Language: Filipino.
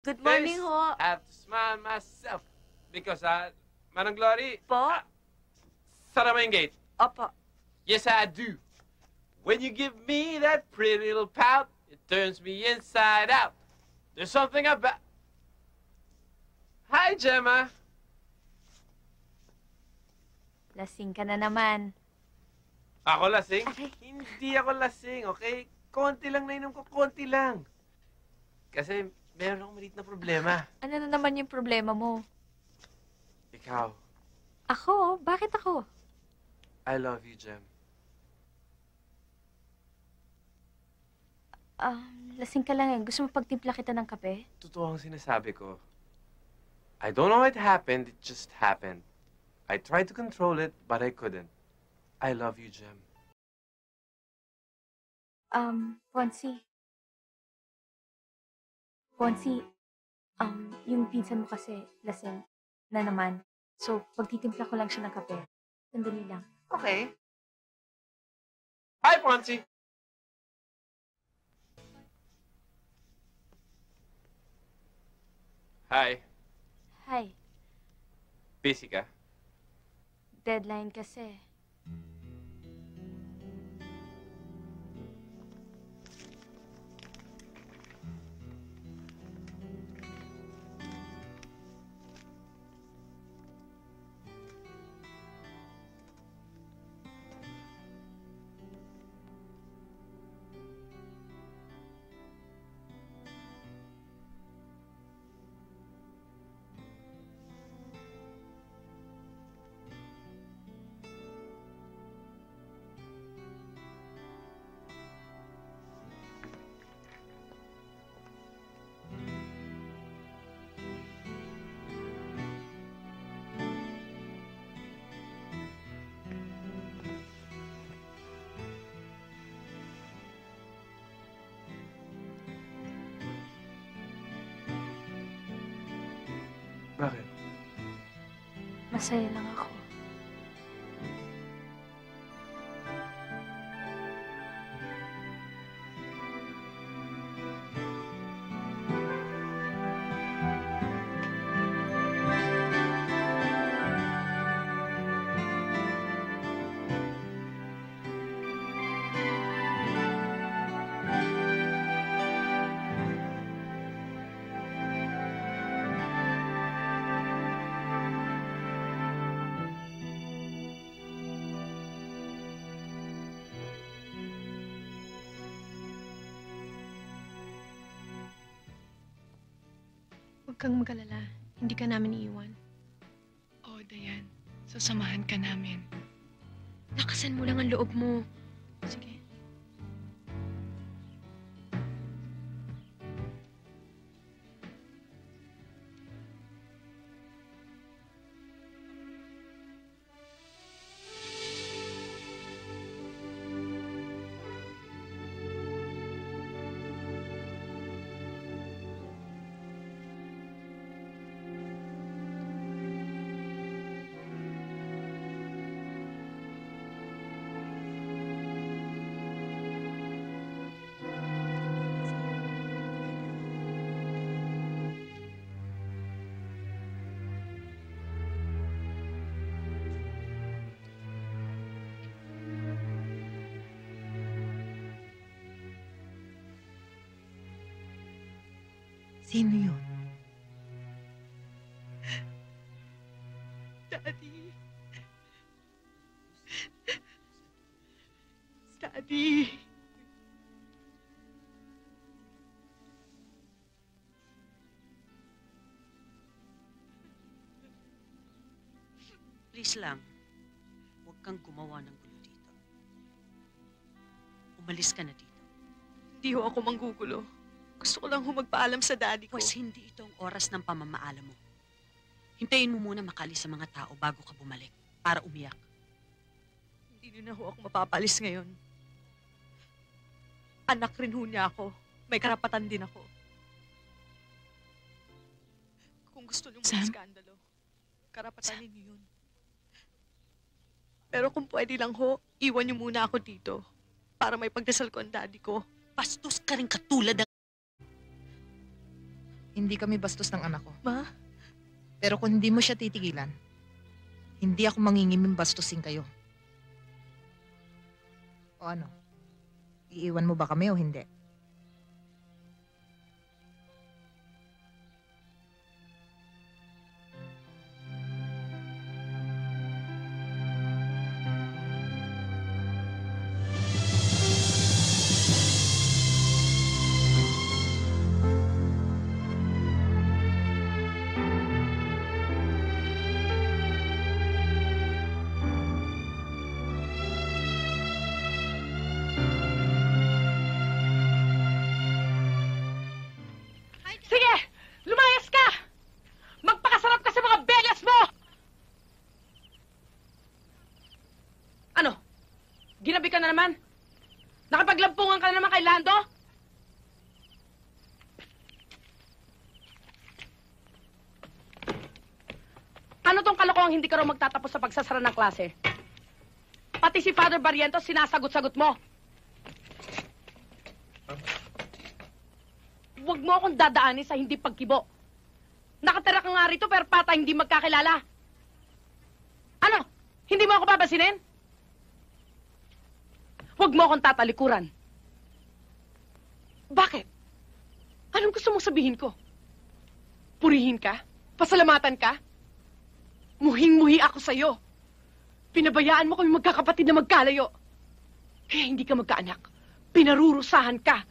Good morning Guys, ho. I have to smile myself because, Manang Glory, Po? sara mo yung gate. Opo. Yes, I do. When you give me that pretty little pout, it turns me inside out. There's something about... Hi, Gemma. Lasing ka na naman. Ako lasing? Okay. Hindi ako lasing, okay? Konti lang nainom ko, konti lang. Kasi meron akong maliit na problema. Ano na naman yung problema mo? Ikaw, Ako? Bakit ako? I love you, Gem. Lasing ka lang eh. Gusto mo pagtimpla kita ng kape? Totoo ang sinasabi ko. I don't know how it happened, it just happened. I tried to control it, but I couldn't. I love you, Gem. Ponsi. Ponsi, yung pinsan mo kasi lasing na naman. So, pagtitimpla ko lang siya ng kape. Sandali lang. Okay. Hi, Ponzi. Hi. Hi. Busy ka? Deadline kasi. Bakit? Masaya lang ako. Huwag kang mag-alala. Hindi ka namin iiwan. Oo, Dayan. Sasamahan ka namin. Lakasan mo lang ang loob mo. Sige. Sino yun? Daddy. Daddy. Please lang, huwag kang gumawa ng gulo dito. Umalis ka na dito. Hindi ho ako manggugulo. Gusto ko lang ho magpaalam sa daddy ko. Pues hindi ito ang oras ng pamamaalam mo. Hintayin mo muna makalis sa mga tao bago ka bumalik para umiyak. Hindi na ho ako mapapalis ngayon. Anak rin ho niya ako. May karapatan din ako. Kung gusto niyo Sam? mag-skandalo, karapatan ninyo yun. Pero kung pwede lang ho, iwan niyo muna ako dito para may pagdasal ko ang daddy ko. Bastos ka rin katulad ng... hindi kami bastos ng anak ko. Ma? Pero kung hindi mo siya titigilan, hindi ako mangingimim bastusin kayo. O ano? Iiwan mo ba kami o hindi? Sige! Lumayas ka! Magpakasarap ka sa mga belas mo! Ano? Ginabi ka na naman? Nakapaglampungan ka na naman kay Lando? Ano tong kalokohang hindi ka raw magtatapos sa pagsasara ng klase? Pati si Father Barrientos sinasagot-sagot mo. Huwag mo akong dadaanin sa hindi pagkibo. Nakatira ka nga rito pero pata hindi magkakilala. Ano? Hindi mo ako babasinin? Huwag mo akong tatalikuran. Bakit? Anong gusto mong sabihin ko? Purihin ka? Pasalamatan ka? Muhing-muhi ako sa'yo. Pinabayaan mo kami magkakapatid na magkalayo. Kaya hindi ka magkaanak. Pinarurusahan ka.